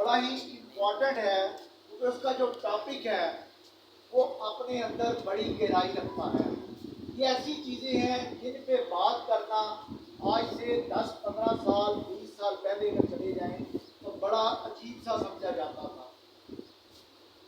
بڑا ہی امپورٹنٹ ہے کیونکہ اس کا جو ٹاپک ہے وہ اپنے اندر بڑی گہرائی رکھتا ہے. یہ ایسی چیزیں ہیں جن پہ بات کرنا آج سے 10-15 سال 20 سال پہلے اگر چلے جائیں تو بڑا عجیب سا سمجھا جاتا تھا.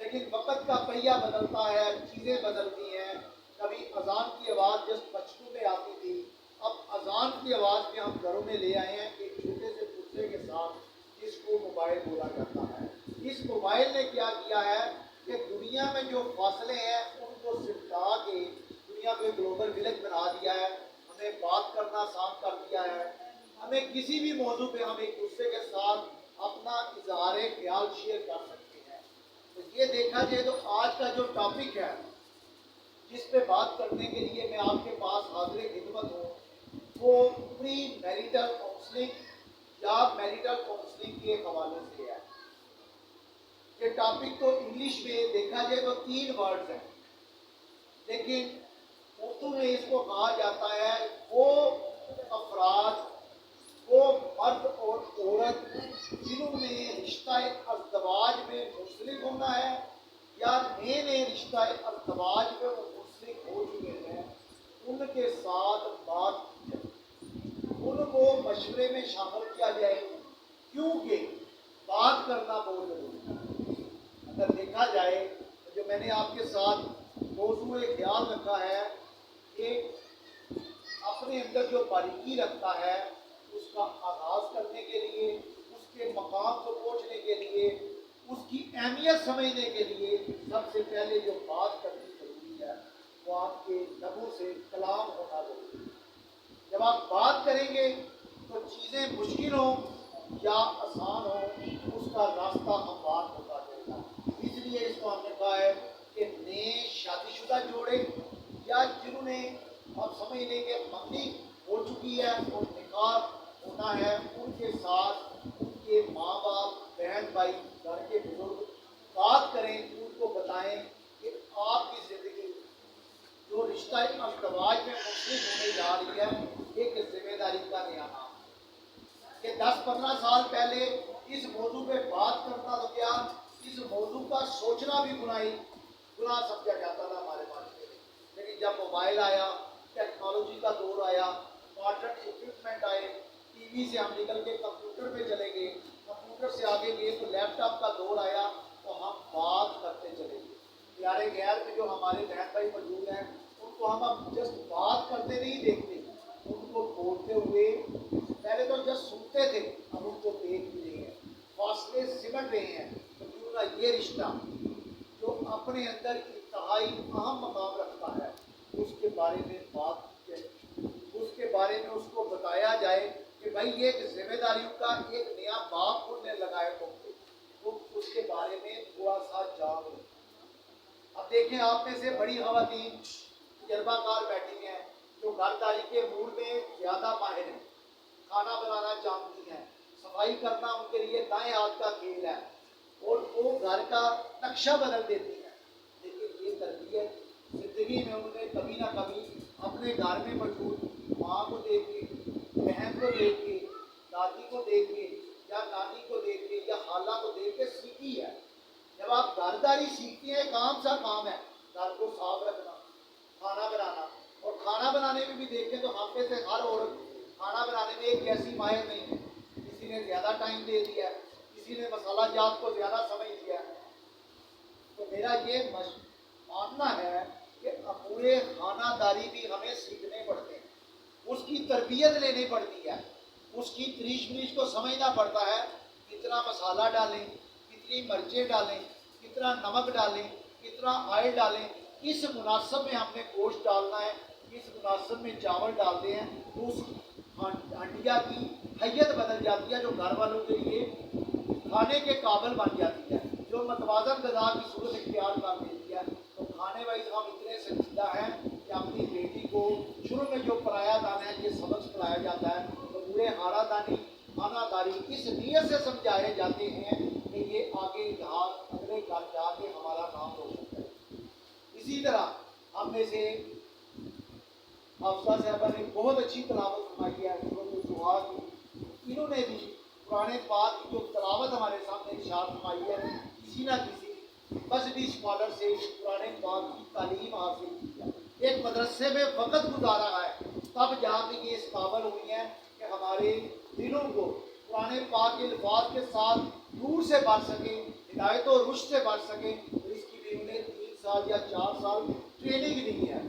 لیکن وقت کا پہیہ بدلتا ہے، چیزیں بدلتی ہیں. کبھی اذان کی آواز جس بچپن میں آتی تھی، اب اذان کی آواز میں ہم گھروں میں لے آئے ہیں ایک چھوٹے سے پرزے کے ساتھ، جس کو موبائل بولا جاتا ہے. اس موبائل نے کیا کیا ہے کہ دنیا میں جو فاصلے ہیں ان کو سمٹا کے دنیا کو گلوبل ولیج بنا دیا ہے. ہمیں بات کرنا آسان کر دیا ہے. ہمیں کسی بھی موضوع پہ ہم ایک دوسرے کے ساتھ اپنا اظہار خیال شیئر کر سکتے ہیں. تو یہ دیکھا جائے تو آج کا جو ٹاپک ہے جس پہ بات کرنے کے لیے میں آپ کے پاس حاضر خدمت ہوں وہ پری میریٹل کاؤنسلنگ یا میریٹل کاؤنسلنگ کے حوالے سے ہے. یہ ٹاپک تو انگلش میں دیکھا جائے تو 3 ورڈز ہیں، لیکن اردو میں اس کو کہا جاتا ہے وہ افراد، وہ مرد اور عورت جنہوں نے رشتہ ازدواج میں منسلک ہونا ہے یا نئے رشتہ ازدواج میں وہ منسلک ہو چکے ہیں، ان کے ساتھ بات کی جائے، ان کو مشورے میں شامل کیا جائے، کیونکہ بات کرنا بہت ضروری ہے. اگر دیکھا جائے تو جو میں نے آپ کے ساتھ موضوع خیال رکھا ہے کہ اپنے اندر جو باریکی رکھتا ہے اس کا آغاز کرنے کے لیے، اس کے مقام کو پہنچنے کے لیے، اس کی اہمیت سمجھنے کے لیے سب سے پہلے جو بات کرنی ضروری ہے وہ آپ کے لبوں سے کلام ہونا ضروری ہے. جب آپ بات کریں گے تو چیزیں مشکل ہوں یا آسان ہوں اس کا راستہ ہموار ہوتا جائے گا. اس لیے اس کو ہم نے کہا ہے کہ نئے شادی شدہ جوڑے یا جنہوں نے آپ سمجھ لیں کہ منگنی ہو چکی ہے اور نکاح ہونا ہے، ان کے ساتھ ان کے ماں باپ، بہن بھائی، گھر کے بزرگ بات کریں، ان کو بتائیں کہ آپ کی زندگی جو رشتہ ازدواج میں منسلک ہونے جا رہی ہے ایک ذمہ داری کا نیا نام ہے. کہ 10-15 سال پہلے اس موضوع پہ بات کرنا تو کیا، اس موضوع کا سوچنا بھی گناہ سمجھا جاتا تھا ہمارے معاشرے میں. لیکن جب موبائل آیا، ٹیکنالوجی کا دور آیا، ماڈرن اکوپمنٹ آئے، ٹی وی سے ہم نکل کے کمپیوٹر پہ چلے گئے، کمپیوٹر سے آگے گئے تو لیپ ٹاپ کا دور آیا، تو ہم بات کرتے چلے گئے. پیارے غیر میں جو ہمارے بہن بھائی موجود ہیں ان کو ہم اب جسٹ بات کرتے نہیں دیکھتے، ان کو بولتے ہوئے پہلے تو جسٹ سنتے تھے، اب ان کو دیکھ بھی رہے ہیں. فاصلے سمٹ رہے ہیں. تو کیوں نہ یہ رشتہ جو اپنے اندر انتہائی اہم مقام رکھتا ہے اس کے بارے میں بات کی جائے، اس کے بارے میں اس کو بتایا جائے کہ بھائی یہ ایک ذمہ داریوں کا ایک نیا باب کھولنے لگا ہے تم کو، اس کے بارے میں تھوڑا سا جان لو. اب دیکھیں آپ میں سے بڑی خواتین تجربہ کار بیٹھی ہیں جو گھرداری کے امور میں زیادہ ماہر ہیں، کھانا بنانا جانتی ہیں، صفائی کرنا ان کے لیے دائیں ہاتھ کا کھیل ہے اور وہ گھر کا نقشہ بدل دیتی ہیں. لیکن یہ تربیت زندگی میں انہوں نے کبھی نہ کبھی اپنے گھر میں موجود ماں کو دیکھ کے، بہن کو دیکھ کے، دادی کو دیکھ کے یا نانی کو دیکھ کے یا خالہ کو دیکھ کے سیکھی ہے. جب آپ گھرداری سیکھتے ہیں کام سا کام ہے، گھر کو صاف رکھنا، کھانا بنانا. اور کھانا بنانے میں بھی دیکھیں تو ہم میں سے ہر عورت کھانا بنانے میں ایک جیسی ماہر نہیں ہے. کسی نے زیادہ ٹائم دے دیا، کسی نے مسالہ جات کو زیادہ سمجھ لیا. تو میرا یہ ماننا ہے کہ امور خانہ داری بھی ہمیں سیکھنے پڑتے ہیں، اس کی تربیت لینی پڑتی ہے، اس کی تریش مریش کو سمجھنا پڑتا ہے. کتنا مسالہ ڈالیں، کتنی مرچیں ڈالیں، کتنا نمک ڈالیں، کتنا آئل ڈالیں، کس مناسب میں ہم نے گوشت ڈالنا ہے، کس مناسب میں چاول ڈالتے ہیں، تو اس ہنڈیا کی حیت بدل جاتی ہے جو گھر والوں کے لیے کھانے کے قابل بن جاتی ہے، جو متوازن غذا کی صورت اختیار کر دیتی ہے. تو کھانے وائز ہم اتنے سنجیدہ ہیں کہ اپنی بیٹی کو شروع میں جو پرایا دان ہے یہ سبق پڑھایا جاتا ہے تو پورے ہارا دانی خانہ داری اس نیت سے سمجھائے جاتے ہیں کہ یہ آگے اگلے گھر جا کے ہمارا نام روشن کرے. اسی طرح ہم میں سے حافظہ صاحبہ نے بہت اچھی تلاوت فرمائی ہے، انہوں نے دعا کی، انہوں نے بھی قرآن پاک کی جو تلاوت ہمارے سامنے ارشاد فرمائی ہے، کسی نہ کسی مذہبی اسکالر سے قرآن پاک کی تعلیم حاصل کی ہے، ایک مدرسے میں وقت گزارا ہے، تب جا کے یہ اس قابل ہوئی ہیں کہ ہمارے دلوں کو قرآن پاک کے الفاظ کے ساتھ نور سے بھر سکیں، ہدایت و رشد سے بھر سکیں۔ تو اس کی بھی انہیں 3 سال یا 4 سال ٹریننگ دی ہے۔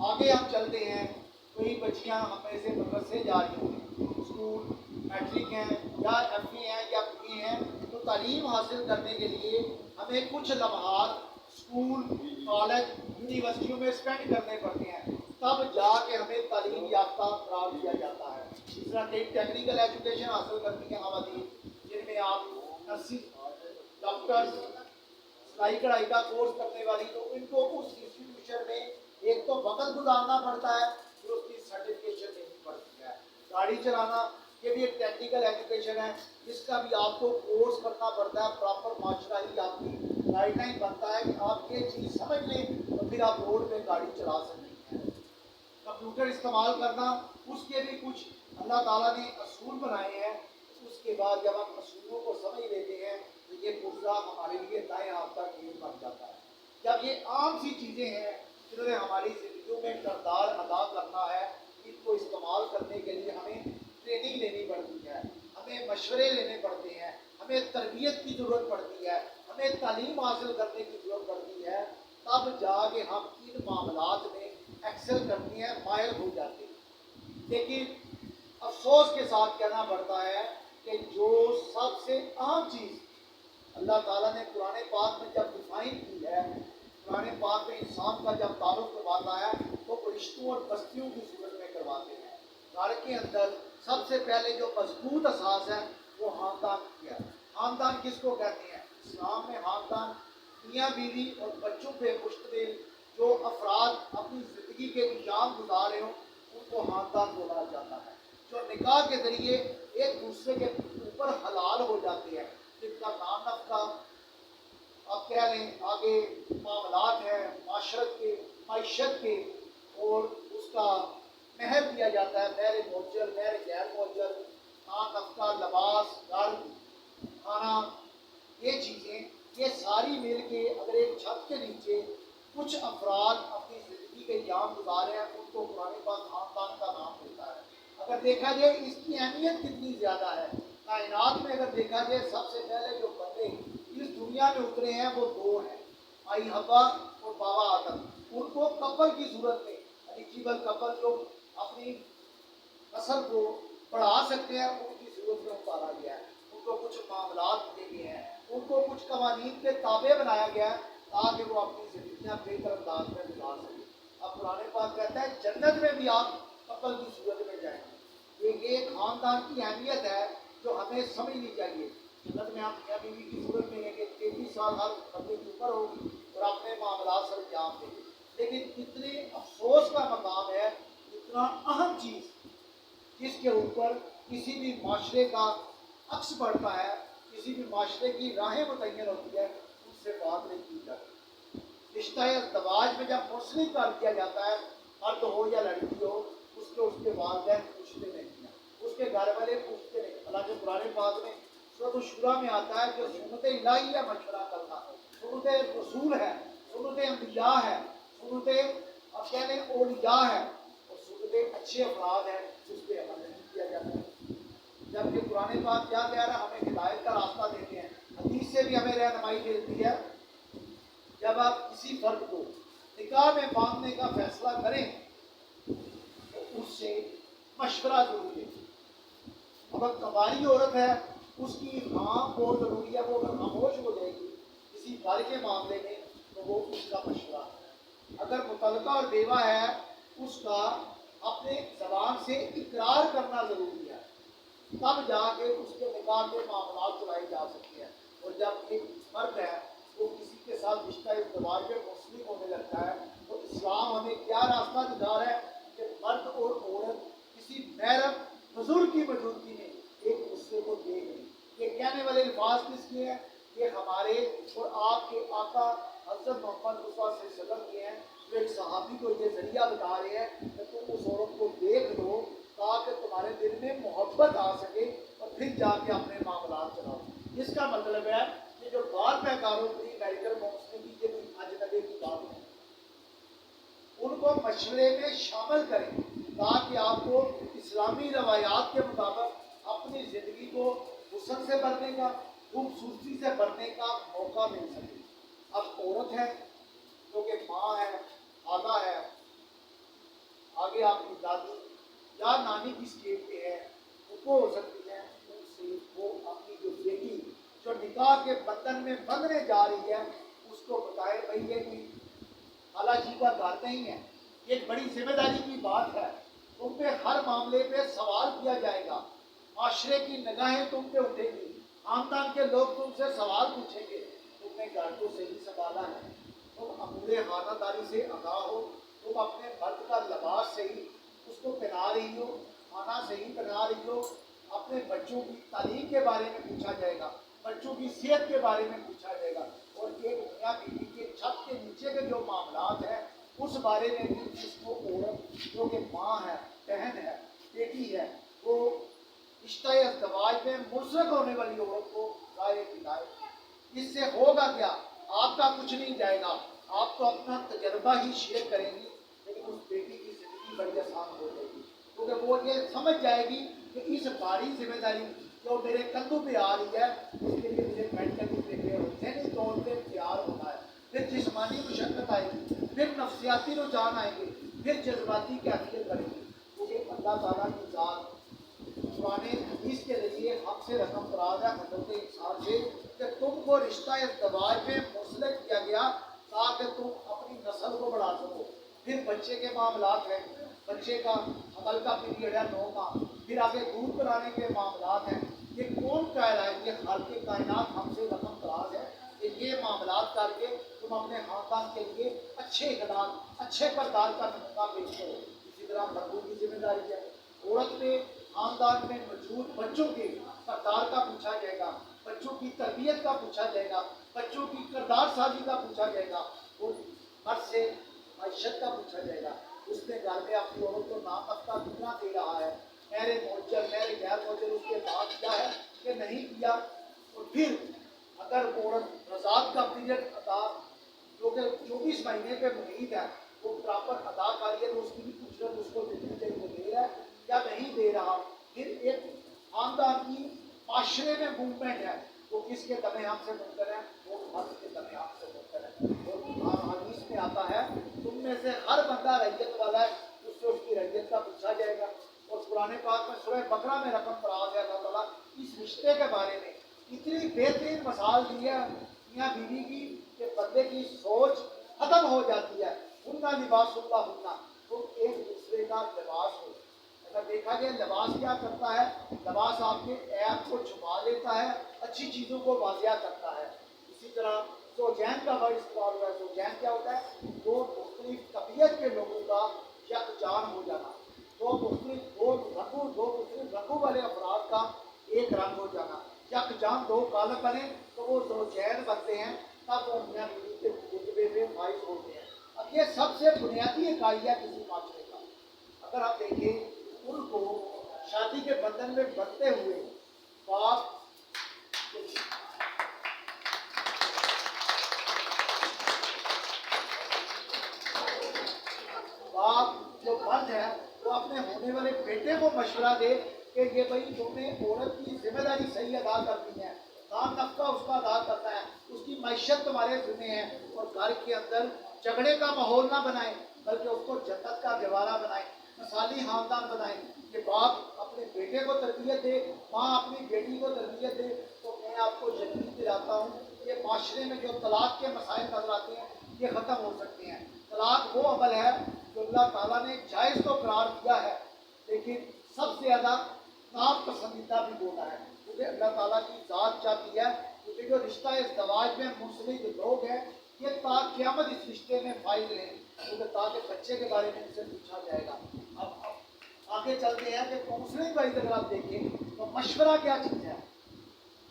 آگے ہم چلتے ہیں، کوئی بچیاں ہم میں سے مدرسے جا رہی ہوں، اسکول میٹرک ہیں یا ایف اے ہیں یا پی اے ہیں، تو تعلیم حاصل کرنے کے لیے ہمیں کچھ لمحات اسکول، کالج، یونیورسٹیوں میں اسپینڈ کرنے پڑتے ہیں، تب جا کے ہمیں تعلیم یافتہ قرار دیا جاتا ہے۔ اس طرح ٹیکنیکل ایجوکیشن حاصل کرتی ہیں خواتین، جن میں آپ نرسنگ، ڈاکٹرز، سلائی کڑھائی کا کورس کرنے والی، تو ان کو اس انسٹیٹیوشن میں ایک تو وقت گزارنا پڑتا ہے، پھر اس کی سرٹیفکیشن لینی پڑتی ہے۔ گاڑی چلانا یہ بھی ایک ٹیکنیکل ایجوکیشن ہے، جس کا بھی آپ کو کورس کرنا پڑتا ہے، پراپر معاشرہ ہی آپ کی گائیڈ لائن بنتا ہے کہ آپ یہ چیز سمجھ لیں تو پھر آپ روڈ پہ گاڑی چلا سکتے ہیں۔ کمپیوٹر استعمال کرنا، اس کے بھی کچھ اللہ تعالیٰ نے اصول بنائے ہیں، اس کے بعد جب ہم اصولوں کو سمجھ لیتے ہیں تو یہ پورا ہمارے لیے دائیں ہاتھ کا کھیل بن جاتا ہے۔ جب یہ عام سی چیزیں ہیں جنہوں نے ہماری زندگیوں میں کردار ادا کرنا ہے، ان کو استعمال کرنے کے لیے ہمیں ٹریننگ لینی پڑتی ہے، ہمیں مشورے لینے پڑتے ہیں، ہمیں تربیت کی ضرورت پڑتی ہے، ہمیں تعلیم حاصل کرنے کی ضرورت پڑتی ہے، تب جا کے ہم ان معاملات میں ایکسل کرتے ہیں، ماہر ہو جاتے ہیں۔ لیکن افسوس کے ساتھ کہنا پڑتا ہے کہ جو سب سے اہم چیز اللہ تعالیٰ نے قرآن پاک میں جب ڈیفائن کی ہے، قرآن پاک میں انسان کا جب تعارف کرواتا ہے تو رشتوں اور بستیوں کی صورت میں کرواتے ہیں۔ گھر کے اندر سب سے پہلے جو مضبوط اساس ہے وہ خاندان کی ہے۔ خاندان کس کو کہتے ہیں؟ اسلام میں خاندان میاں بیوی اور بچوں پہ مشتمل جو افراد اپنی زندگی کے ایام گزار رہے ہوں، ان کو خاندان بولا جاتا ہے، جو نکاح کے ذریعے ایک دوسرے کے اوپر حلال ہو جاتے ہیں، جن کا نام نفقہ آپ کہہ لیں، آگے معاملات ہیں معیشت کے، اور اس کا مہر دیا جاتا ہے، مہر موجر، مہر غیر موجر، نام نفقہ، لباس، گھر، کھانا، یہ چیزیں، یہ ساری مل کے اگر ایک چھت کے نیچے کچھ افراد اپنی زندگی کے ایام گزارے ہیں، ان کو قرآن پاک خاندان کا نام دیتا ہے۔ اگر دیکھا جائے اس کی اہمیت کتنی زیادہ ہے، کائنات میں اگر دیکھا جائے سب سے پہلے جو بندے اس دنیا میں اترے ہیں وہ 2 ہیں، مائی حوا اور بابا آدم۔ ان کو کپل کی صورت میں، ایلیجیبل کپل جو اپنی نسل کو بڑھا سکتے ہیں، ان کی صورت میں اتارا گیا ہے، ان کو کچھ معاملات دیے گئے ہیں، ان کو کچھ قوانین کے تابع بنایا گیا ہے تاکہ وہ اپنی زندگیاں بہتر انداز میں گزار سکیں۔ اب قرآن پاک کہتا ہے جنت میں بھی آپ کپل کی صورت میں جائیں گے۔ یہ خاندان کی اہمیت ہے جو ہمیں سمجھنی چاہیے۔ جنت میں ہم میاں بیوی کی صورت میں ہیں کہ 33 سال ہر بندے کے اوپر ہوگی اور اپنے معاملات سر انجام دیں گے، لیکن اتنے افسوس کا مقام ہے، اتنا اہم چیز جس کے اوپر کسی بھی معاشرے کا عکس پڑتا ہے، کسی بھی معاشرے کی راہیں متعین ہوتی ہے، اس سے بات نہیں کی جاتی۔ رشتہ ازدواج میں جب منسلک کر دیا جاتا ہے، مرد ہو یا لڑکی ہو، اس کے والدین پوچھتے نہیں ہیں، اس کے گھر والے پوچھتے نہیں۔ حالانکہ قرآن پاک میں سورۃ الشورى میں آتا ہے کہ سنت الہی ہے مشورہ کرنا، سنت رسول ہے، سنت انبیاء ہے، سنت اب کہہ لیں اولیاء ہے، اور سنت اچھے افراد ہیں جس پہ عمل نہیں کیا جاتا ہے۔ جبکہ قرآن پاک کیا کہہ رہا ہے؟ ہمیں ہدایت کا راستہ دیتے ہیں، حدیث سے بھی ہمیں رہنمائی ملتی ہے۔ جب آپ کسی فرد کو نکاح میں باندھنے کا فیصلہ کریں تو اس سے مشورہ ضروری ہے۔ اگر کباری عورت ہے، اس کی ہاں بہت ضروری ہے، وہ اگر خاموش ہو جائے گی کسی بار کے معاملے میں تو وہ اس کا مشورہ ہے۔ اگر متعلقہ اور بیوہ ہے، اس کا اپنے زبان سے اقرار کرنا ضروری ہے، تب جا کے اس کے نکاح کے معاملات چلائے جا سکتے ہیں۔ اور جب ایک مرد ہے وہ کسی کے ساتھ رشتہ ازدواج میں مسلم ہونے لگتا ہے تو اسلام ہمیں کیا راستہ دکھا رہا ہے کہ مرد اور عورت کسی محرم بزرگ کی موجودگی میں ایک دوسرے کو دیکھ لیں۔ یہ کہنے والے الفاظ کس کے ہیں؟ یہ ہمارے اور آپ کے آقا حضرت محمد مصطفیٰ صلی اللہ علیہ وسلم کے ہیں، جو ایک صحابی کو یہ ذریعہ بتا رہے ہیں کہ تم اس عورت کو دیکھ لو تاکہ تمہارے دل میں محبت آ سکے اور پھر جا کے اپنے معاملات چلاؤ۔ اس کا مطلب ہے کہ جو بال پیکاروں کی میڈیکل کاؤنسلنگ کی اجنبی کی بات ہے ان کو مشورے میں شامل کریں تاکہ آپ کو اسلامی روایات کے مطابق اپنی زندگی کو حسن سے بھرنے کا، خوبصورتی سے بھرنے کا موقع مل سکے۔ اب عورت ہے جو کہ ماں ہے، خالہ ہے، آگے آپ کی دادی یا نانی کی اسٹیج پہ ہے، وہ ہو سکتی ہے ان سے وہ اپنی جو بیٹی جو نکاح کے بندھن میں بندھنے جا رہی ہے اس کو بتائے بھائی یہ کوئی خالہ جی کا گھر نہیں ہے، یہ ایک بڑی ذمہ داری کی بات ہے، تم پہ ہر معاملے پہ سوال کیا جائے گا، معاشرے کی نگاہیں تم پہ اٹھے گی، خاندان کے لوگ تم سے سوال پوچھیں گے، تم نے گھر کو صحیح سنبھالا ہے، تم امور خانہ داری سے آگاہ ہو، تم اپنے مرد کا لباس صحیح اس کو پہنا رہی ہو، کھانا صحیح بنا رہی ہو، اپنے بچوں کی تعلیم کے بارے میں پوچھا جائے گا، بچوں کی صحت کے بارے میں پوچھا جائے گا، اور ایک میاں بیوی کے چھت کے نیچے کے جو معاملات ہیں اس بارے میں بھی جس کو عورت جو کہ ماں ہے، بہن ہے، بیٹی ہے، وہ رشتہ ازدواج میں منسلک ہونے والی عورت کو رائے دلائے۔ اس سے ہوگا کیا؟ آپ کا کچھ نہیں جائے گا، آپ تو اپنا تجربہ ہی شیئر کریں گی، لیکن اس بیٹی کی زندگی بڑی آسان ہو جائے گی، کیونکہ وہ یہ سمجھ جائے گی کہ اس باری ذمہ داری جو میرے کندھوں پہ آ رہی ہے اس کے لیے مجھے مینٹلی پریپیئر ہو، ذہنی طور پہ تیار ہونا ہے، پھر جسمانی مشقت آئے گی، پھر نفسیاتی رجحان آئیں گے، پھر جذباتی کیفیت بڑھے گی، کیونکہ اللہ تعالیٰ کی ذات قرآن حدیث کے ذریعے ہم سے رقم فراز ہے حضرت انسان سے کہ تم کو رشتہ ازدواج میں منسلک کیا گیا تاکہ تم اپنی نسل کو بڑھا سکو۔ پھر بچے کے معاملات ہیں، بچے کا حمل کا پیریڈ ہے 9 ماہ، پھر آگے دودھ پلانے کے معاملات ہیں، یہ کون کہہ رہا ہے کہ خالق کائنات ہم سے رقم فراز ہے کہ یہ معاملات کر کے تم اپنے خاندان کے لیے اچھے اقدام، اچھے کردار کا نمونہ پیش کرو۔ اسی طرح مردوں کی ذمہ داری ہے، عورت پہ خاندان میں موجود بچوں کے کردار کا پوچھا جائے گا، بچوں کی تربیت کا پوچھا جائے گا، بچوں کی کردار سازی کا پوچھا جائے گا، اور مرد سے معیشت کا پوچھا جائے گا، اس نے گھر میں اپنی عورت کو نام ہفتہ کتنا دے رہا ہے، میرے موجر میرے غیر موجر اس کے بعد کیا ہے کہ نہیں کیا، اور پھر اگر عورت رضاعت کا پیریڈ ادا جو کہ 24 مہینے پہ محیط ہے وہ پراپر ادا کر ہے تو اس کی بھی اجرت اس کو دینی چاہیے، وہ دے رہا ہے یا نہیں دے رہا۔ پھر ایک خاندان کی معاشرے میں موومنٹ ہے، وہ کس کے دم ہم سے منکر ہے؟ وہ مرد کے دم ہم سے منکر ہے، اور حدیث میں آتا ہے تم میں سے ہر بندہ ریت والا ہے، اس سے اس کی ریت کا پوچھا جائے گا۔ اور قرآن پاک میں سورہ بقرہ میں رقم فراز ہے اللہ تعالیٰ اس رشتے کے بارے میں اتنی بہترین مثال دی ہے میاں بیوی کی کہ بندے کی سوچ ختم ہو جاتی ہے، ہننا لباس اللہ ہننا، تم ایک دوسرے کا لباس ہو۔ اگر دیکھا جائے لباس کیا کرتا ہے، لباس آپ کے عیب کو چھپا لیتا ہے، اچھی چیزوں کو واضح کرتا ہے۔ اسی طرح زوجین کا ورڈ استعمال ہوا ہے، زوجین کیا ہوتا ہے؟ دو مختلف طبیعت کے لوگوں کا یکجان ہو جانا، دو مختلف رنگوں والے افراد کا ایک رنگ ہو جانا، یکجان دو قالب بنے تو وہ زوجین بنتے ہیں، تب وہ میاں بیوی کے رتبے میں فائز ہوتے ہیں۔ اب یہ سب سے بنیادی اکائی ہے کسی معاشرے کا، اگر آپ دیکھیں ان کو شادی کے بندھن میں بندھتے ہوئے باپ جو مرد ہے وہ اپنے ہونے والے بیٹے کو مشورہ دے کہ یہ بھائی تم نے عورت کی ذمہ داری صحیح ادا کرنی ہے، کام نفقہ اس کا ادا کرنا ہے، اس کی معیشت تمہارے ذمہ ہے، اور گھر کے اندر جھگڑے کا ماحول نہ بنائے بلکہ اس کو جنت کا گہوارہ بنائے، مثالی خاندان بنائے، کہ باپ اپنے بیٹے کو تربیت دے، ماں اپنی بیٹی کو تربیت دے۔ تو میں آپ کو یقین دلاتا ہوں کہ معاشرے میں جو طلاق کے مسائل نظر آتے ہیں یہ ختم ہو سکتے ہیں۔ طلاق وہ عمل ہے جو اللہ تعالیٰ نے جائز تو قرار دیا ہے لیکن سب سے زیادہ ناپسندیدہ بھی بولا ہے، کیونکہ اللہ تعالیٰ کی ذات چاہتی ہے کیونکہ جو رشتہ ازدواج میں منسلک لوگ ہیں یہ تا قیامت اس رشتے میں فائز رہیں، کیونکہ تاکہ بچے کے بارے میں ان سے پوچھا جائے گا۔ اب آگے چلتے ہیں کہ کاؤنسلنگ وائز اگر آپ دیکھیں تو مشورہ کیا چیز ہے؟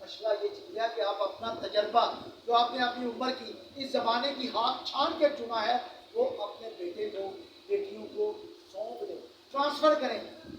مشورہ یہ چیز ہے کہ آپ اپنا تجربہ جو آپ نے اپنی عمر کی اس زمانے کی ہاتھ چھان کے چنا ہے وہ اپنے بیٹے کو بیٹیوں کو سونپ دیں، ٹرانسفر کریں،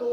2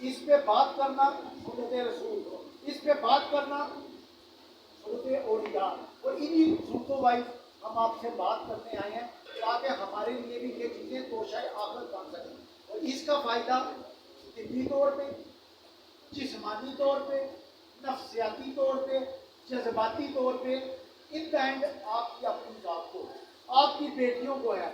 اس پہ بات کرنا سنت رسول کو، اس پہ بات کرنا سنت اولیاء، اور انہی سنتوں وائز ہم آپ سے بات کرنے آئے ہیں تاکہ ہمارے لیے بھی یہ چیزیں توشہ آخرت بن سکیں، اور اس کا فائدہ طبی طور پہ، جسمانی طور پہ، نفسیاتی طور پہ، جذباتی طور پہ، ان دا اینڈ آپ کی اپنی ذات کو، آپ کی بیٹیوں کو ہے،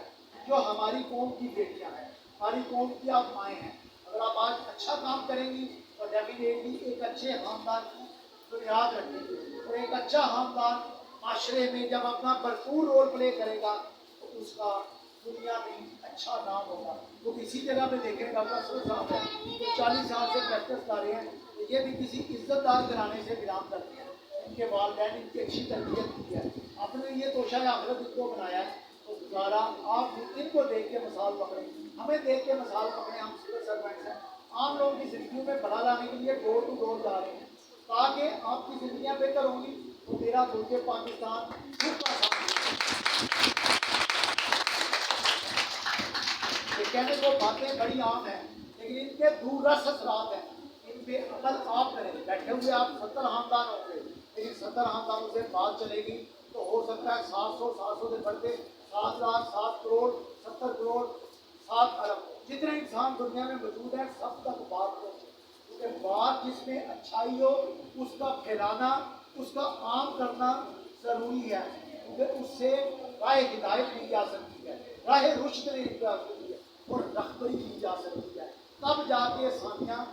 جو ہماری قوم کی بیٹیاں ہیں، ہماری قوم کی آپ مائیں ہیں۔ اگر آپ آج اچھا کام کریں گی تو ڈیفینیٹلی ایک اچھے خاندان کی بنیاد رکھیں گی، اور ایک اچھا خاندان معاشرے میں جب اپنا بھرپور رول پلے کرے گا تو اس کا دنیا میں اچھا نام ہوگا۔ تو کسی جگہ پہ دیکھیں ڈاکٹر اسد صاحب ہیں جو 40 سال سے پریکٹس کر رہے ہیں، تو یہ بھی کسی عزت دار گھرانے سے بلانگ کرتے ہیں، ان کے والدین ان کی اچھی تربیت کی ہے، اپنے لیے توشہ آخرت ان کو بنایا ہے، تو دوبارہ آپ ان کو دیکھ کے مثال پکڑیں، ہمیں دیکھ کے مثال پکڑیں، ہم سول سروینٹس ہیں، عام لوگوں کی زندگیوں میں بھلا لانے کے لیے ڈور ٹو ڈور جا رہے ہیں تاکہ آپ کی زندگیاں بہتر ہوں گی تو میرا ملک پاکستان خود کا کام یہ کہنے کو باتیں بڑی عام ہیں لیکن ان کے دور رس اثرات ہیں، ان پہ عمل آپ کریں، بیٹھے ہوئے آپ 70 خاندان ہوں گے لیکن 70 خاندانوں سے بات چلے گی تو ہو سکتا ہے 700 سے بڑھتے 7 لاکھ 7 کروڑ 70 کروڑ 7 ارب جتنے انسان دنیا میں موجود ہیں سب تک بات پہنچے، کیونکہ بات جس میں اچھائی ہو اس کا پھیلانا، اس کا عام کرنا ضروری ہے، کیونکہ اس سے راہ ہدایت دی جا سکتی ہے، راہ رشد دی جا سکتی ہے اور رہبری دی جا سکتی ہے، تب جا کے آسانیاں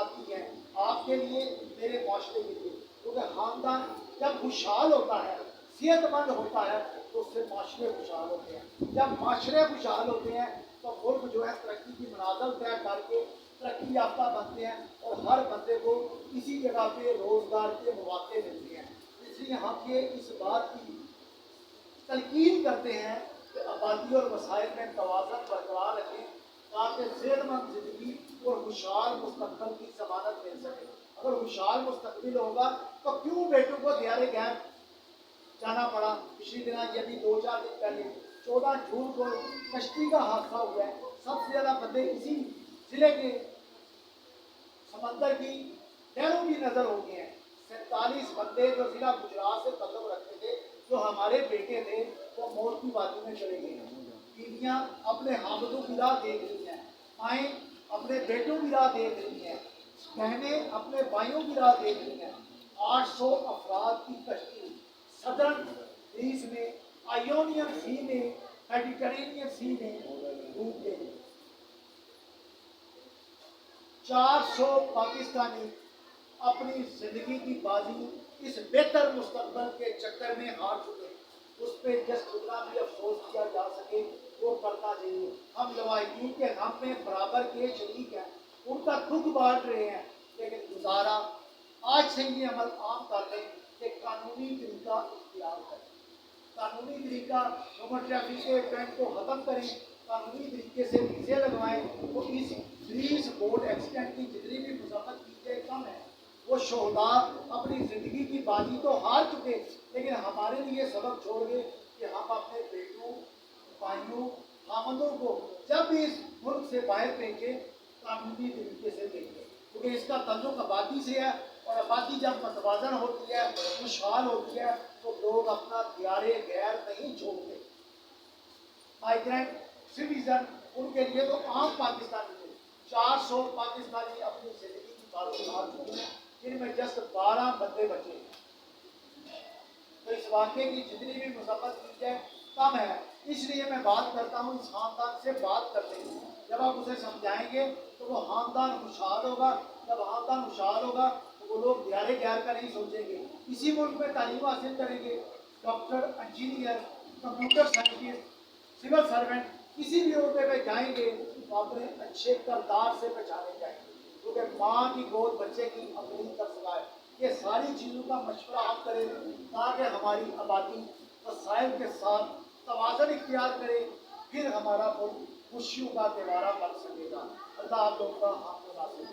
آتی ہیں آپ کے لیے، میرے معاشرے کے لیے، کیونکہ خاندان جب خوشحال ہوتا ہے، صحت مند ہوتا ہے تو اس سے معاشرے خوشحال ہوتے ہیں، جب معاشرے خوشحال ہوتے ہیں تو ملک جو ہے ترقی کی منازل طے کر کے ترقی یافتہ بنتے ہیں اور ہر بندے کو اسی جگہ پہ روزگار کے مواقع ملتے ہیں، اس لیے ہم یہ اس بات کی تلقین کرتے ہیں کہ آبادی اور وسائل میں توازن برقرار رکھیں تاکہ صحت مند زندگی اور خوشحال مستقبل کی ضمانت مل سکے۔ اگر خوشحال مستقبل ہوگا تو کیوں بیٹوں کو دیار غیر جانا پڑا؟ پچھلی دن یہ بھی 2-4 دن پہلے 14 جون کو کشتی کا حادثہ ہوا ہے، سب سے زیادہ بندے اسی ضلع کے سمندر کی لہروں کی نظر ہو گئے ہیں، 47 بندے جو ضلع گجرات سے تعلق رکھتے تھے، جو ہمارے بیٹے تھے، وہ موت کی وادی میں چلے گئے ہیں، بیویاں اپنے حامدوں کی راہ دیکھ رہی ہیں، مائیں اپنے بیٹوں کی راہ دیکھ رہی ہیں، بہنیں اپنے بھائیوں کی راہ دیکھ رہی ہیں، 800 افراد کی کشتی سدرن گریس میں، آئیونین سی میں، میڈیٹرینین سی میں ڈوب گئی، 400 پاکستانی اپنی زندگی کی بازی اس بہتر مستقبل کے چکر میں ہار چکے، اس پہ جس جتنا بھی افسوس کیا جا سکے وہ کرنا چاہیے، ہم لواحقین کے غم میں برابر کے شریک ہیں، ان کا دکھ بانٹ رہے ہیں، لیکن گزارا آج سے یہ عمل عام کر لیں کہ قانونی طریقہ اختیار کریں، قانونی طریقہ ہیومن ٹریفک کے ٹرینڈ کو ختم کریں، قانونی طریقے سے ویزے لگوائیں، وہ اس گریس بوٹ ایکسیڈنٹ کی جتنی بھی مذمت کی جائے کم ہے، وہ شہداء اپنی زندگی کی بازی تو ہار چکے لیکن ہمارے لیے سبق چھوڑ گئے کہ ہم اپنے بیٹوں بھائیوں خامندوں کو جب بھی اس ملک سے باہر بھیجیں قانونی طریقے سے بھیجیں، کیونکہ اس کا تعلق آبادی سے ہے، اور آبادی جب متوازن ہوتی ہے خوشحال ہوتی ہے تو لوگ اپنا دیار غیر نہیں چھوڑتے، مائیگرینٹ سٹیزن ان کے لیے تو عام پاکستانی تھے، 400 پاکستانی اپنی زندگی کی بازی ہار چکے ہیں جن میں جسٹ 12 بندے بچے ہیں، تو اس واقعے کی جتنی بھی مذمت کی جائے کم ہے، اس لیے میں بات کرتا ہوں اس خاندان سے بات کرتے ہیں، جب آپ اسے سمجھائیں گے تو وہ خاندان خوشحال ہوگا، جب خاندان خوشحال ہوگا تو وہ لوگ دیار غیر کا نہیں سوچیں گے، اسی ملک میں تعلیم حاصل کریں گے، doctor engineer computer scientist civil servant کسی بھی عہدے پہ جائیں گے تو اپنے اچھے کردار سے پہچانے جائیں گے، کیونکہ ماں کی گود بچے کی اپنی طرف ہے، یہ ساری چیزوں کا مشورہ آپ کریں تاکہ ہماری آبادی وسائل کے ساتھ توازن اختیار کرے، پھر ہمارا ملک خوشیوں کا تہوارہ بن سکے گا۔ اللہ آپ لوگوں کا حق ناصر